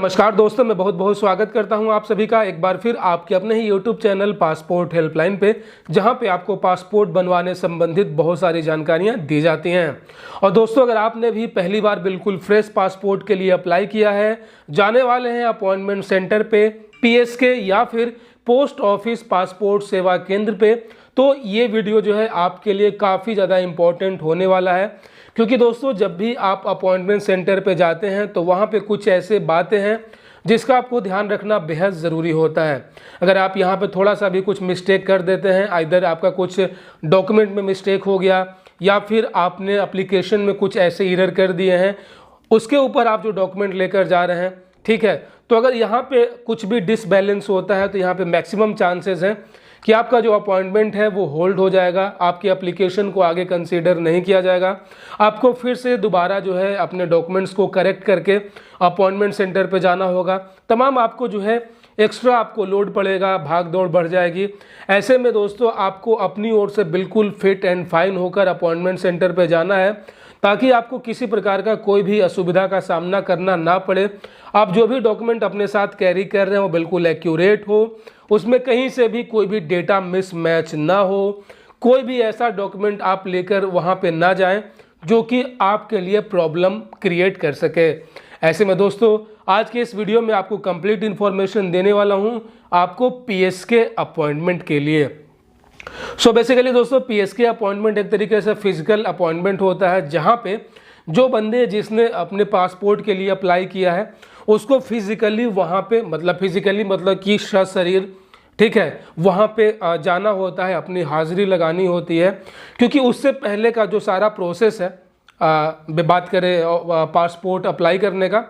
नमस्कार दोस्तों, मैं बहुत बहुत स्वागत करता हूं आप सभी का एक बार फिर आपके अपने ही YouTube चैनल पासपोर्ट हेल्पलाइन पे, जहां पे आपको पासपोर्ट बनवाने संबंधित बहुत सारी जानकारियां दी जाती हैं। और दोस्तों, अगर आपने भी पहली बार बिल्कुल फ्रेश पासपोर्ट के लिए अप्लाई किया है, जाने वाले हैं अपॉइंटमेंट सेंटर पे, PSK या फिर पोस्ट ऑफिस पासपोर्ट सेवा केंद्र पे, तो ये वीडियो जो है आपके लिए काफ़ी ज़्यादा इम्पोर्टेंट होने वाला है। क्योंकि दोस्तों, जब भी आप अपॉइंटमेंट सेंटर पे जाते हैं तो वहाँ पे कुछ ऐसे बातें हैं जिसका आपको ध्यान रखना बेहद ज़रूरी होता है। अगर आप यहाँ पे थोड़ा सा भी कुछ मिस्टेक कर देते हैं, आइदर आपका कुछ डॉक्यूमेंट में मिस्टेक हो गया या फिर आपने एप्लीकेशन में कुछ ऐसे एरर कर दिए हैं, उसके ऊपर आप जो डॉक्यूमेंट लेकर जा रहे हैं, ठीक है, तो अगर यहाँ पे कुछ भी डिसबैलेंस होता है तो यहाँ पे मैक्सिमम चांसेस हैं कि आपका जो अपॉइंटमेंट है वो होल्ड हो जाएगा, आपकी एप्लीकेशन को आगे कंसीडर नहीं किया जाएगा। आपको फिर से दोबारा जो है अपने डॉक्यूमेंट्स को करेक्ट करके अपॉइंटमेंट सेंटर पे जाना होगा। तमाम आपको जो है एक्स्ट्रा आपको लोड पड़ेगा, भाग दौड़ बढ़ जाएगी। ऐसे में दोस्तों, आपको अपनी ओर से बिल्कुल फिट एंड फाइन होकर अपॉइंटमेंट सेंटर पे जाना है, ताकि आपको किसी प्रकार का कोई भी असुविधा का सामना करना ना पड़े। आप जो भी डॉक्यूमेंट अपने साथ कैरी कर रहे हैं वो बिल्कुल एक्यूरेट हो, उसमें कहीं से भी कोई भी डेटा मिसमैच ना हो, कोई भी ऐसा डॉक्यूमेंट आप लेकर वहाँ पे ना जाएं जो कि आपके लिए प्रॉब्लम क्रिएट कर सके। ऐसे में दोस्तों, आज के इस वीडियो में आपको कंप्लीट इन्फॉर्मेशन देने वाला हूँ आपको PSK अपॉइंटमेंट के लिए। सो बेसिकली दोस्तों, PSK अपॉइंटमेंट एक तरीके से फिजिकल अपॉइंटमेंट होता है, जहाँ पे जो बंदे जिसने अपने पासपोर्ट के लिए अप्लाई किया है उसको फिजिकली वहाँ पे, मतलब कि सशरीर, ठीक है, वहाँ पे जाना होता है, अपनी हाजिरी लगानी होती है। क्योंकि उससे पहले का जो सारा प्रोसेस है, बात करें पासपोर्ट अप्लाई करने का,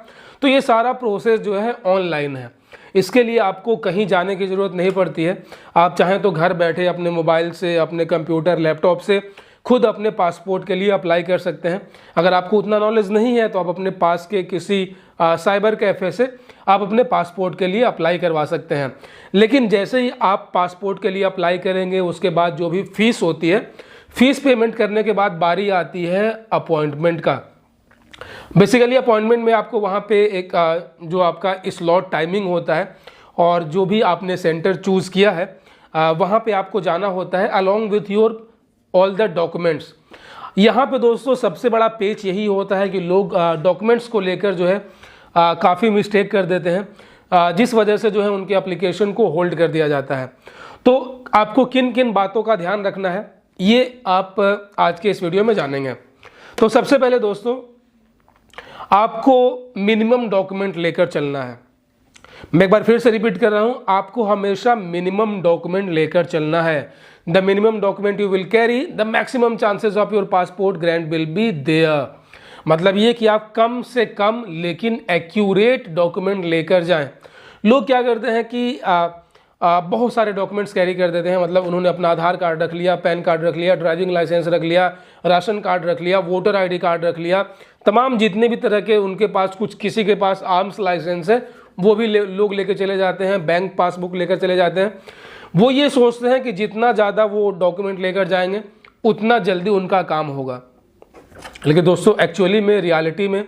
तो ये सारा प्रोसेस जो है ऑनलाइन है। इसके लिए आपको कहीं जाने की ज़रूरत नहीं पड़ती है। आप चाहें तो घर बैठे अपने मोबाइल से, अपने कंप्यूटर, लैपटॉप से खुद अपने पासपोर्ट के लिए अप्लाई कर सकते हैं। अगर आपको उतना नॉलेज नहीं है तो आप अपने पास के किसी साइबर कैफ़े से आप अपने पासपोर्ट के लिए अप्लाई करवा सकते हैं। लेकिन जैसे ही आप पासपोर्ट के लिए अप्लाई करेंगे, उसके बाद जो भी फ़ीस होती है, फ़ीस पेमेंट करने के बाद बारी आती है अपॉइंटमेंट का। बेसिकली अपॉइंटमेंट में आपको वहाँ पे एक जो आपका स्लॉट टाइमिंग होता है और जो भी आपने सेंटर चूज़ किया है वहाँ पे आपको जाना होता है along with your all the documents. यहाँ पे दोस्तों सबसे बड़ा पेच यही होता है कि लोग डॉक्यूमेंट्स को लेकर जो है काफ़ी मिस्टेक कर देते हैं, जिस वजह से जो है उनके एप्लीकेशन को होल्ड कर दिया जाता है। तो आपको किन किन बातों का ध्यान रखना है, ये आप आज के इस वीडियो में जानेंगे। तो सबसे पहले दोस्तों, आपको मिनिमम डॉक्यूमेंट लेकर चलना है। मैं एक बार फिर से रिपीट कर रहा हूं, आपको हमेशा मिनिमम डॉक्यूमेंट लेकर चलना है। The minimum document you will carry, the maximum chances of your passport grant will be there. मतलब ये कि आप कम से कम लेकिन एक्यूरेट डॉक्यूमेंट लेकर जाएं। लोग क्या करते हैं कि बहुत सारे डॉक्यूमेंट्स कैरी कर देते हैं। मतलब उन्होंने अपना आधार कार्ड रख लिया, पैन कार्ड रख लिया, ड्राइविंग लाइसेंस रख लिया, राशन कार्ड रख लिया, वोटर ID कार्ड रख लिया, तमाम जितने भी तरह के उनके पास, कुछ किसी के पास आर्म्स लाइसेंस है वो भी लोग लेकर चले जाते हैं, बैंक पासबुक लेकर चले जाते हैं। वो ये सोचते हैं कि जितना ज़्यादा वो डॉक्यूमेंट लेकर जाएंगे उतना जल्दी उनका काम होगा। लेकिन दोस्तों, एक्चुअली में, रियलिटी में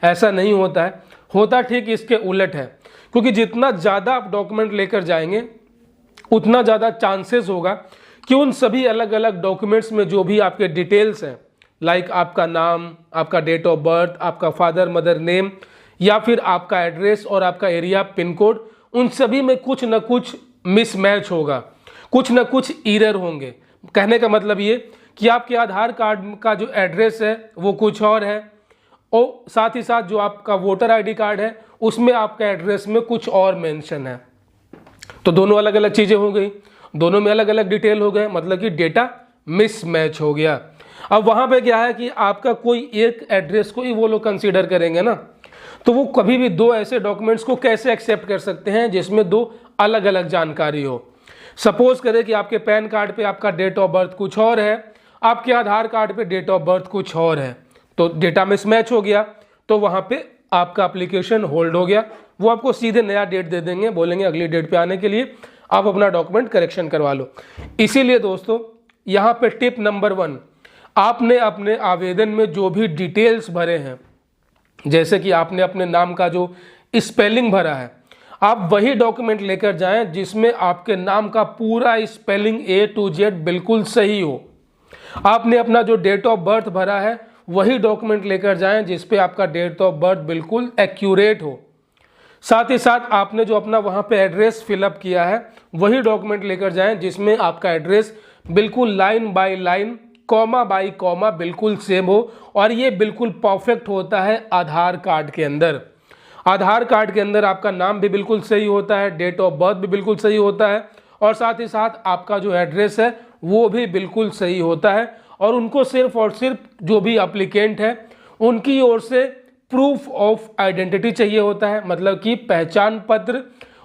ऐसा नहीं होता है। होता ठीक इसके उलट है। क्योंकि जितना ज़्यादा आप डॉक्यूमेंट लेकर जाएंगे उतना ज़्यादा चांसेस होगा कि उन सभी अलग अलग डॉक्यूमेंट्स में जो भी आपके डिटेल्स हैं, लाइक आपका नाम, आपका डेट ऑफ बर्थ, आपका फादर मदर नेम, या फिर आपका एड्रेस और आपका एरिया पिन कोड, उन सभी में कुछ ना कुछ मिसमैच होगा, कुछ ना कुछ एरर होंगे। कहने का मतलब ये कि आपके आधार कार्ड का जो एड्रेस है वो कुछ और है, और साथ ही साथ जो आपका वोटर ID कार्ड है उसमें आपका एड्रेस में कुछ और मेंशन है। तो दोनों अलग अलग चीज़ें हो गई, दोनों में अलग अलग डिटेल हो गए, मतलब कि डेटा मिसमैच हो गया। अब वहाँ पे क्या है कि आपका कोई एक एड्रेस को ही वो लोग कंसीडर करेंगे ना, तो वो कभी भी दो ऐसे डॉक्यूमेंट्स को कैसे एक्सेप्ट कर सकते हैं जिसमें दो अलग अलग जानकारी हो। सपोज करें कि आपके पैन कार्ड पे आपका डेट ऑफ बर्थ कुछ और है, आपके आधार कार्ड पे डेट ऑफ बर्थ कुछ और है, तो डेटा मिसमैच हो गया, तो वहाँ पे आपका एप्लीकेशन होल्ड हो गया। वो आपको सीधे नया डेट दे देंगे, बोलेंगे अगली डेट पे आने के लिए आप अपना डॉक्यूमेंट करेक्शन करवा लो। इसीलिए दोस्तों, यहाँ पे टिप नंबर 1, आपने अपने आवेदन में जो भी डिटेल्स भरे हैं, जैसे कि आपने अपने नाम का जो स्पेलिंग भरा है, आप वही डॉक्यूमेंट लेकर जाएं जिसमें आपके नाम का पूरा स्पेलिंग A to Z बिल्कुल सही हो। आपने अपना जो डेट ऑफ बर्थ भरा है वही डॉक्यूमेंट लेकर जाएं जिस पे आपका डेट ऑफ बर्थ बिल्कुल एक्यूरेट हो। साथ ही साथ आपने जो अपना वहाँ पे एड्रेस फिलअप किया है वही डॉक्यूमेंट लेकर जाएं जिसमें आपका एड्रेस बिल्कुल line by line, comma bye comma बिल्कुल सेम हो। और ये बिल्कुल परफेक्ट होता है आधार कार्ड के अंदर। आधार कार्ड के अंदर आपका नाम भी बिल्कुल सही होता है, डेट ऑफ बर्थ भी बिल्कुल सही होता है और साथ ही साथ आपका जो एड्रेस है वो भी बिल्कुल सही होता है। और उनको सिर्फ और सिर्फ जो भी एप्लीकेंट है उनकी ओर से प्रूफ ऑफ आइडेंटिटी चाहिए होता है, मतलब कि पहचान पत्र,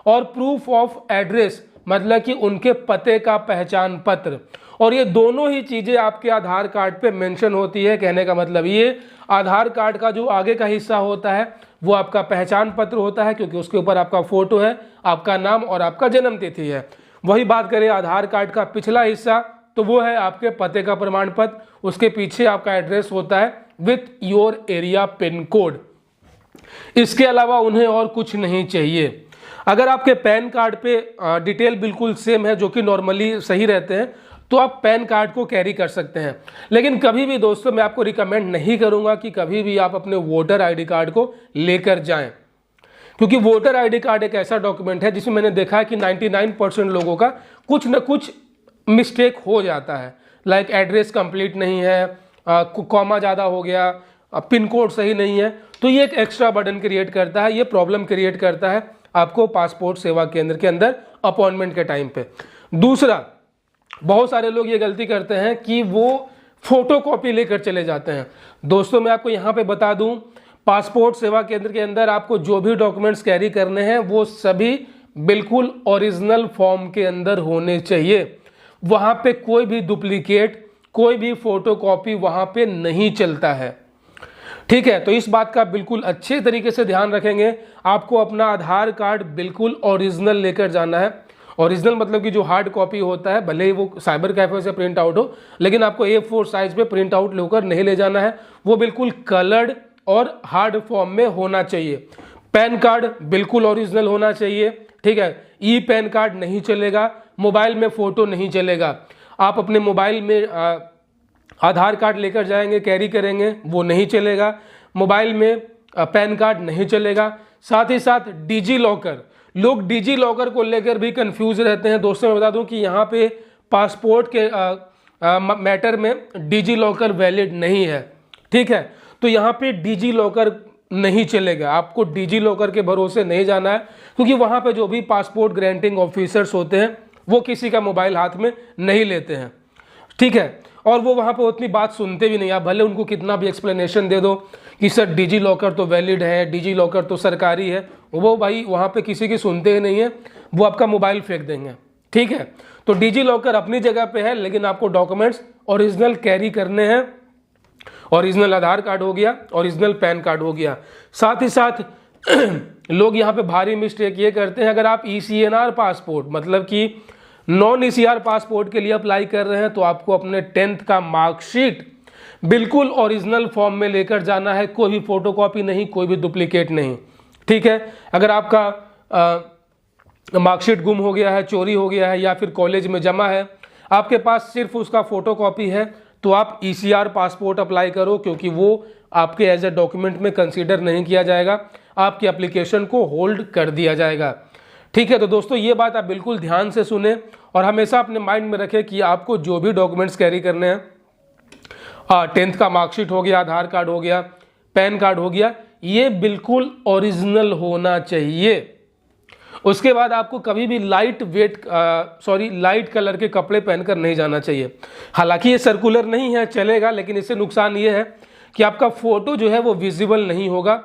और प्रूफ ऑफ एड्रेस मतलब कि उनके पते का पहचान पत्र। और ये दोनों ही चीज़ें आपके आधार कार्ड पे मेंशन होती है। कहने का मतलब ये आधार कार्ड का जो आगे का हिस्सा होता है वो आपका पहचान पत्र होता है, क्योंकि उसके ऊपर आपका फोटो है, आपका नाम और आपका जन्म तिथि है। वही बात करें आधार कार्ड का पिछला हिस्सा, तो वो है आपके पते का प्रमाण पत्र, उसके पीछे आपका एड्रेस होता है with your area pin code. इसके अलावा उन्हें और कुछ नहीं चाहिए। अगर आपके पैन कार्ड पे डिटेल बिल्कुल सेम है, जो कि नॉर्मली सही रहते हैं, तो आप पैन कार्ड को कैरी कर सकते हैं। लेकिन कभी भी दोस्तों मैं आपको रिकमेंड नहीं करूंगा कि कभी भी आप अपने वोटर आईडी कार्ड को लेकर जाएं, क्योंकि वोटर आईडी कार्ड एक ऐसा डॉक्यूमेंट है जिसमें मैंने देखा है कि 99% लोगों का कुछ न कुछ मिस्टेक हो जाता है। लाइक एड्रेस कंप्लीट नहीं है, कॉमा ज़्यादा हो गया, पिन कोड सही नहीं है, तो ये एक एक्स्ट्रा बर्डन क्रिएट करता है, ये प्रॉब्लम क्रिएट करता है आपको पासपोर्ट सेवा केंद्र के अंदर अपॉइंटमेंट के टाइम पे। दूसरा, बहुत सारे लोग ये गलती करते हैं कि वो फोटो कॉपी लेकर चले जाते हैं। दोस्तों मैं आपको यहाँ पे बता दूं, पासपोर्ट सेवा केंद्र के अंदर आपको जो भी डॉक्यूमेंट्स कैरी करने हैं वो सभी बिल्कुल ओरिजिनल फॉर्म के अंदर होने चाहिए। वहाँ पे कोई भी डुप्लीकेट, कोई भी फोटो कॉपी वहाँ पे नहीं चलता है। ठीक है, तो इस बात का बिल्कुल अच्छे तरीके से ध्यान रखेंगे। आपको अपना आधार कार्ड बिल्कुल ओरिजिनल लेकर जाना है। ओरिजिनल मतलब कि जो हार्ड कॉपी होता है, भले ही वो साइबर कैफे से प्रिंट आउट हो, लेकिन आपको A4 साइज पे प्रिंट आउट लेकर नहीं ले जाना है। वो बिल्कुल कलर्ड और हार्ड फॉर्म में होना चाहिए। पैन कार्ड बिल्कुल ओरिजिनल होना चाहिए। ठीक है, ई पैन कार्ड नहीं चलेगा, मोबाइल में फोटो नहीं चलेगा। आप अपने मोबाइल में आधार कार्ड लेकर जाएंगे, कैरी करेंगे, वो नहीं चलेगा। मोबाइल में पैन कार्ड नहीं चलेगा। साथ ही साथ डिजी लॉकर, लोग डिजी लॉकर को लेकर भी कंफ्यूज रहते हैं। दोस्तों मैं बता दूं कि यहाँ पे पासपोर्ट के मैटर में डिजी लॉकर वैलिड नहीं है। ठीक है, तो यहाँ पे डिजी लॉकर नहीं चलेगा। आपको डिजी लॉकर के भरोसे नहीं जाना है, क्योंकि वहाँ पे जो भी पासपोर्ट ग्रांटिंग ऑफिसर्स होते हैं वो किसी का मोबाइल हाथ में नहीं लेते हैं। ठीक है, और वो वहाँ पे उतनी बात सुनते भी नहीं। आप भले उनको कितना भी एक्सप्लेनेशन दे दो कि सर डिजी लॉकर तो वैलिड है, डिजी लॉकर तो सरकारी है, वो भाई वहाँ पे किसी की सुनते ही नहीं है, वो आपका मोबाइल फेंक देंगे। ठीक है, तो डिजी लॉकर अपनी जगह पे है, लेकिन आपको डॉक्यूमेंट्स ओरिजिनल कैरी करने हैं। ओरिजिनल आधार कार्ड हो गया, ओरिजिनल पैन कार्ड हो गया। साथ ही साथ लोग यहाँ पे भारी मिस्टेक ये करते हैं, अगर आप ECNR पासपोर्ट मतलब कि नॉन ECR पासपोर्ट के लिए अप्लाई कर रहे हैं तो आपको अपने 10th का मार्कशीट बिल्कुल ओरिजिनल फॉर्म में लेकर जाना है। कोई भी फोटोकॉपी नहीं, कोई भी डुप्लीकेट नहीं। ठीक है, अगर आपका मार्कशीट गुम हो गया है, चोरी हो गया है, या फिर कॉलेज में जमा है, आपके पास सिर्फ उसका फोटोकॉपी है, तो आप ECR पासपोर्ट अप्लाई करो, क्योंकि वो आपके एज ए डॉक्यूमेंट में कंसीडर नहीं किया जाएगा, आपकी एप्लीकेशन को होल्ड कर दिया जाएगा। ठीक है, तो दोस्तों ये बात आप बिल्कुल ध्यान से सुने और हमेशा अपने माइंड में रखें कि आपको जो भी डॉक्यूमेंट्स कैरी करने हैं, 10th का मार्कशीट हो गया, आधार कार्ड हो गया, पैन कार्ड हो गया, ये बिल्कुल ओरिजिनल होना चाहिए। उसके बाद आपको कभी भी लाइट कलर के कपड़े पहनकर नहीं जाना चाहिए। हालांकि ये सर्कुलर नहीं है, चलेगा, लेकिन इससे नुकसान ये है कि आपका फोटो जो है वो विजिबल नहीं होगा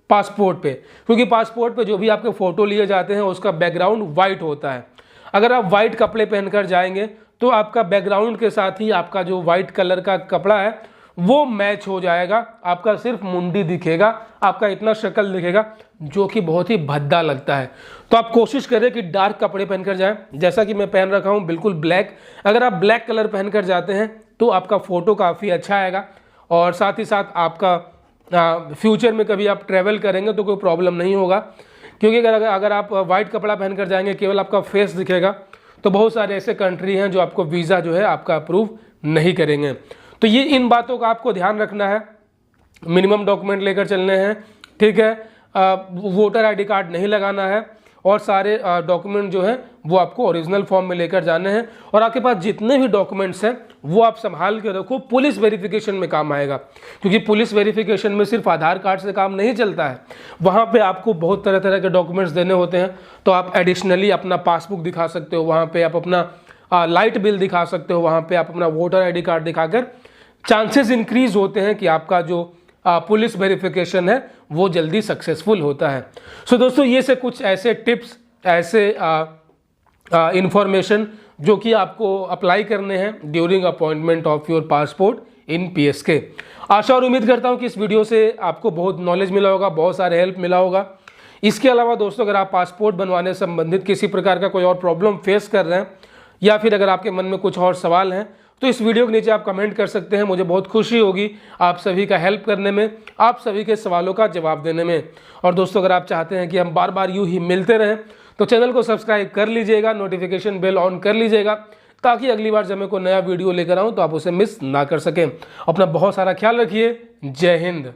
पासपोर्ट पे, क्योंकि पासपोर्ट पे जो भी आपके फोटो लिए जाते हैं उसका बैकग्राउंड वाइट होता है। अगर आप वाइट कपड़े पहनकर जाएंगे तो आपका बैकग्राउंड के साथ ही आपका जो वाइट कलर का कपड़ा है वो मैच हो जाएगा। आपका सिर्फ मुंडी दिखेगा, आपका इतना शक्ल दिखेगा, जो कि बहुत ही भद्दा लगता है। तो आप कोशिश करें कि डार्क कपड़े पहनकर जाएं, जैसा कि मैं पहन रखा हूं बिल्कुल ब्लैक। अगर आप ब्लैक कलर पहनकर जाते हैं तो आपका फोटो काफ़ी अच्छा आएगा, और साथ ही साथ आपका फ्यूचर में कभी आप ट्रैवल करेंगे तो कोई प्रॉब्लम नहीं होगा, क्योंकि अगर आप वाइट कपड़ा पहन कर जाएंगे, केवल आपका फेस दिखेगा, तो बहुत सारे ऐसे कंट्री हैं जो आपको वीज़ा जो है आपका अप्रूव नहीं करेंगे। तो ये इन बातों का आपको ध्यान रखना है। मिनिमम डॉक्यूमेंट लेकर चलने हैं, ठीक है। वोटर आईडी कार्ड नहीं लगाना है, और सारे डॉक्यूमेंट जो हैं वो आपको ओरिजिनल फॉर्म में लेकर जाने हैं। और आपके पास जितने भी डॉक्यूमेंट्स हैं वो आप संभाल के रखो, पुलिस वेरिफिकेशन में काम आएगा। क्योंकि पुलिस वेरिफिकेशन में सिर्फ आधार कार्ड से काम नहीं चलता है, वहाँ पे आपको बहुत तरह तरह के डॉक्यूमेंट्स देने होते हैं। तो आप एडिशनली अपना पासबुक दिखा सकते हो, वहाँ पे आप अपना लाइट बिल दिखा सकते हो, वहाँ पे आप अपना वोटर आई डी कार्ड दिखाकर चांसेस इंक्रीज होते हैं कि आपका जो पुलिस वेरिफिकेशन है वो जल्दी सक्सेसफुल होता है। सो दोस्तों, ये से कुछ ऐसे टिप्स, ऐसे इंफॉर्मेशन जो कि आपको अप्लाई करने हैं during appointment of your passport in PSK. आशा और उम्मीद करता हूं कि इस वीडियो से आपको बहुत नॉलेज मिला होगा, बहुत सारे हेल्प मिला होगा। इसके अलावा दोस्तों, अगर आप पासपोर्ट बनवाने से संबंधित किसी प्रकार का कोई और प्रॉब्लम फेस कर रहे हैं, या फिर अगर आपके मन में कुछ और सवाल हैं, तो इस वीडियो के नीचे आप कमेंट कर सकते हैं। मुझे बहुत खुशी होगी आप सभी का हेल्प करने में, आप सभी के सवालों का जवाब देने में। और दोस्तों, अगर आप चाहते हैं कि हम बार बार यूं ही मिलते रहें, तो चैनल को सब्सक्राइब कर लीजिएगा, नोटिफिकेशन बेल ऑन कर लीजिएगा, ताकि अगली बार जब मैं कोई नया वीडियो लेकर आऊँ तो आप उसे मिस ना कर सकें। अपना बहुत सारा ख्याल रखिए। जय हिंद।